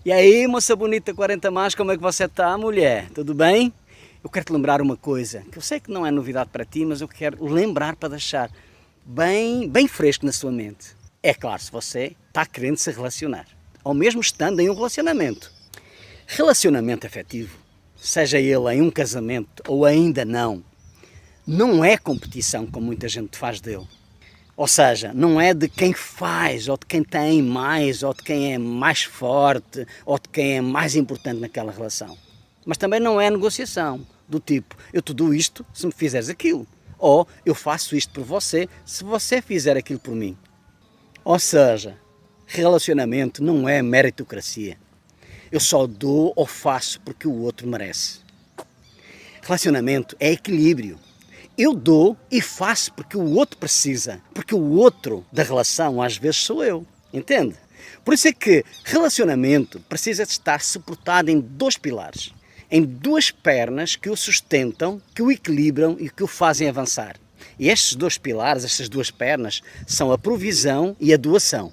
E aí, moça bonita 40 mais, como é que você está, mulher? Tudo bem? Eu quero te lembrar uma coisa, que eu sei que não é novidade para ti, mas eu quero lembrar para deixar bem fresco na sua mente. É claro, se você está querendo se relacionar, ou mesmo estando em um relacionamento. Relacionamento afetivo, seja ele em um casamento ou ainda não é competição como muita gente faz dele. Ou seja, não é de quem faz, ou de quem tem mais, ou de quem é mais forte, ou de quem é mais importante naquela relação. Mas também não é negociação, do tipo, eu te dou isto se me fizeres aquilo. Ou eu faço isto por você se você fizer aquilo por mim. Ou seja, relacionamento não é meritocracia. Eu só dou ou faço porque o outro merece. Relacionamento é equilíbrio. Eu dou e faço porque o outro precisa, porque o outro da relação às vezes sou eu, entende? Por isso é que relacionamento precisa de estar suportado em dois pilares, em duas pernas que o sustentam, que o equilibram e que o fazem avançar. E estes dois pilares, estas duas pernas, são a provisão e a doação.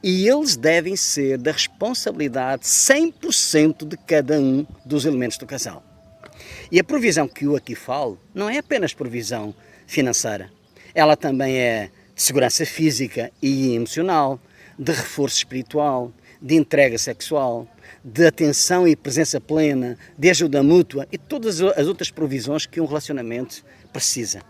E eles devem ser da responsabilidade 100% de cada um dos elementos do casal. E a provisão que eu aqui falo não é apenas provisão financeira. Ela também é de segurança física e emocional, de reforço espiritual, de entrega sexual, de atenção e presença plena, de ajuda mútua e todas as outras provisões que um relacionamento precisa.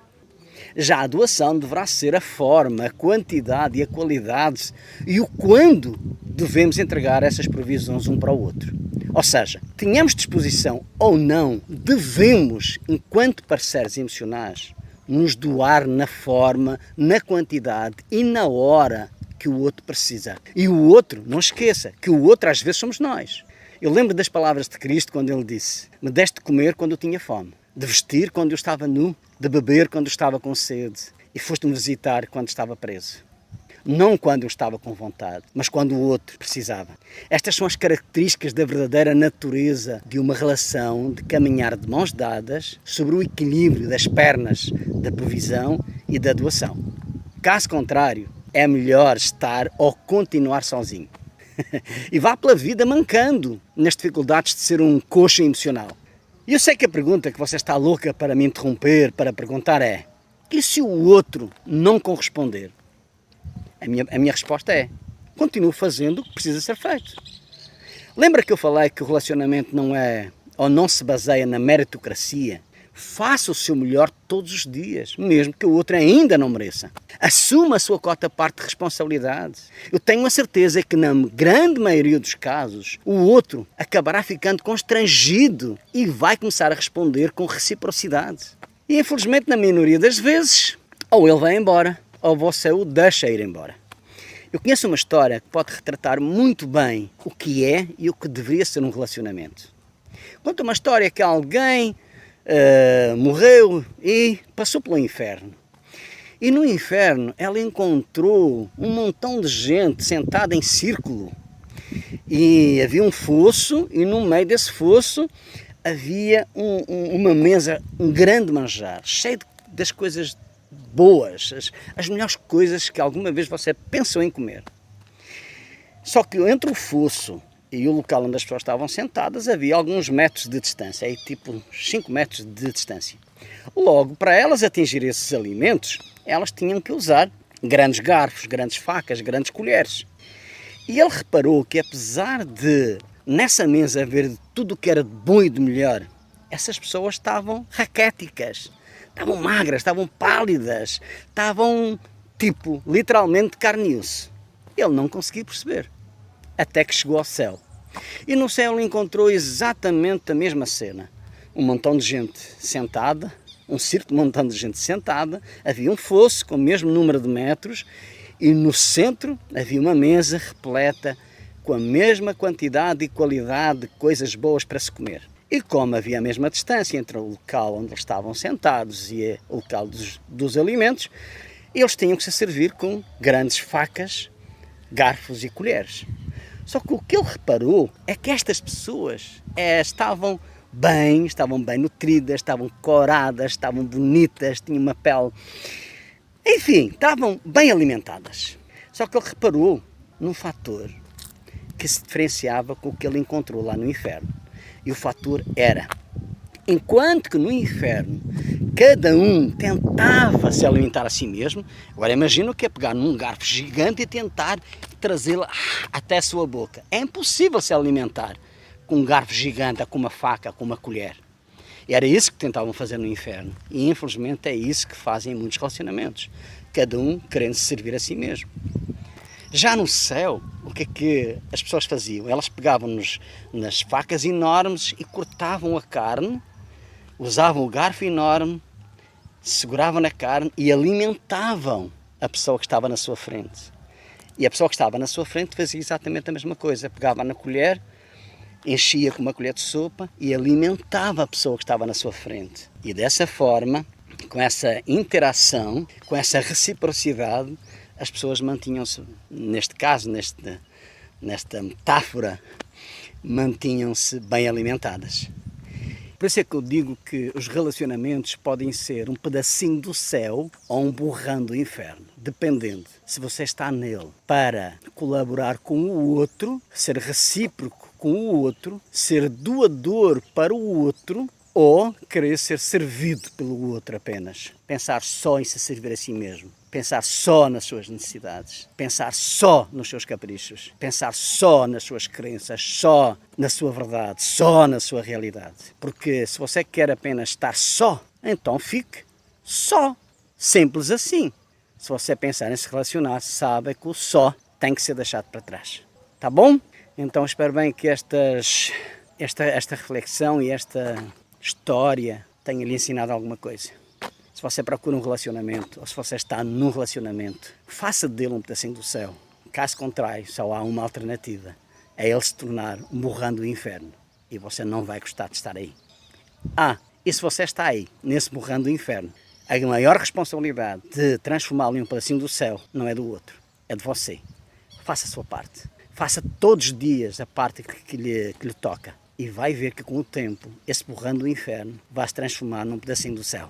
Já a doação deverá ser a forma, a quantidade e a qualidade e o quando devemos entregar essas provisões um para o outro. Ou seja, tenhamos disposição ou não, devemos, enquanto parceiros emocionais, nos doar na forma, na quantidade e na hora que o outro precisa. E o outro, não esqueça, que o outro às vezes somos nós. Eu lembro das palavras de Cristo quando ele disse: me deste de comer quando eu tinha fome, de vestir quando eu estava nu, de beber quando eu estava com sede e foste-me visitar quando estava preso. Não quando eu estava com vontade, mas quando o outro precisava. Estas são as características da verdadeira natureza de uma relação de caminhar de mãos dadas sobre o equilíbrio das pernas da provisão e da doação. Caso contrário, é melhor estar ou continuar sozinho. E vá pela vida mancando nas dificuldades de ser um coxo emocional. E eu sei que a pergunta que você está louca para me interromper, para perguntar é: e se o outro não corresponder? A minha resposta é: continue fazendo o que precisa ser feito. Lembra que eu falei que o relacionamento não é ou não se baseia na meritocracia? Faça o seu melhor todos os dias, mesmo que o outro ainda não mereça. Assuma a sua cota-parte de responsabilidade. Eu tenho a certeza que na grande maioria dos casos, o outro acabará ficando constrangido e vai começar a responder com reciprocidade. E infelizmente, na minoria das vezes, ou ele vai embora, ou você o deixa ir embora. Eu conheço uma história que pode retratar muito bem o que é e o que deveria ser um relacionamento. Conta uma história que alguém morreu e passou pelo inferno. E no inferno ela encontrou um montão de gente sentada em círculo. E havia um fosso e no meio desse fosso havia uma mesa, um grande manjar, cheio das coisas boas, as melhores coisas que alguma vez você pensou em comer. Só que entre o fosso e o local onde as pessoas estavam sentadas havia alguns metros de distância, aí tipo 5 metros de distância. Logo, para elas atingirem esses alimentos, elas tinham que usar grandes garfos, grandes facas, grandes colheres. E ele reparou que apesar de nessa mesa haver tudo o que era de bom e de melhor, essas pessoas estavam raquéticas, estavam magras, estavam pálidas, estavam tipo, literalmente de carne e osso. Ele não conseguia perceber, até que chegou ao céu. E no céu ele encontrou exatamente a mesma cena. Um montão de gente sentada, um círculo de montão de gente sentada, havia um fosso com o mesmo número de metros e no centro havia uma mesa repleta com a mesma quantidade e qualidade de coisas boas para se comer. E como havia a mesma distância entre o local onde eles estavam sentados e o local dos alimentos, eles tinham que se servir com grandes facas, garfos e colheres. Só que o que ele reparou é que estas pessoas estavam bem nutridas, estavam coradas, estavam bonitas, tinham uma pele... Enfim, estavam bem alimentadas. Só que ele reparou num fator que se diferenciava com o que ele encontrou lá no inferno. E o fator era, enquanto que no inferno cada um tentava se alimentar a si mesmo, agora imagina o que é pegar num garfo gigante e tentar trazê-la até a sua boca. É impossível se alimentar com um garfo gigante, com uma faca, com uma colher. E era isso que tentavam fazer no inferno. E infelizmente é isso que fazem em muitos relacionamentos. Cada um querendo se servir a si mesmo. Já no céu, o que é que as pessoas faziam? Elas pegavam nas facas enormes e cortavam a carne, usavam o garfo enorme, seguravam na carne e alimentavam a pessoa que estava na sua frente. E a pessoa que estava na sua frente fazia exatamente a mesma coisa. Pegava na colher, enchia com uma colher de sopa e alimentava a pessoa que estava na sua frente. E dessa forma, com essa interação, com essa reciprocidade, as pessoas mantinham-se, neste caso, nesta metáfora, mantinham-se bem alimentadas. Por isso é que eu digo que os relacionamentos podem ser um pedacinho do céu ou um borrão do inferno, dependendo se você está nele para colaborar com o outro, ser recíproco com o outro, ser doador para o outro, ou querer ser servido pelo outro apenas. Pensar só em se servir a si mesmo. Pensar só nas suas necessidades. Pensar só nos seus caprichos. Pensar só nas suas crenças. Só na sua verdade. Só na sua realidade. Porque se você quer apenas estar só, então fique só. Simples assim. Se você pensar em se relacionar, sabe que o só tem que ser deixado para trás. Tá bom? Então espero bem que esta reflexão e esta história tenha lhe ensinado alguma coisa. Se você procura um relacionamento, ou se você está num relacionamento, faça dele um pedacinho do céu. Caso contrário, só há uma alternativa. É ele se tornar um borrão do inferno. E você não vai gostar de estar aí. E se você está aí, nesse borrão do inferno, a maior responsabilidade de transformá-lo em um pedacinho do céu não é do outro, é de você. Faça a sua parte. Faça todos os dias a parte que lhe toca. E vai ver que com o tempo, esse borrão do inferno vai se transformar num pedacinho do céu.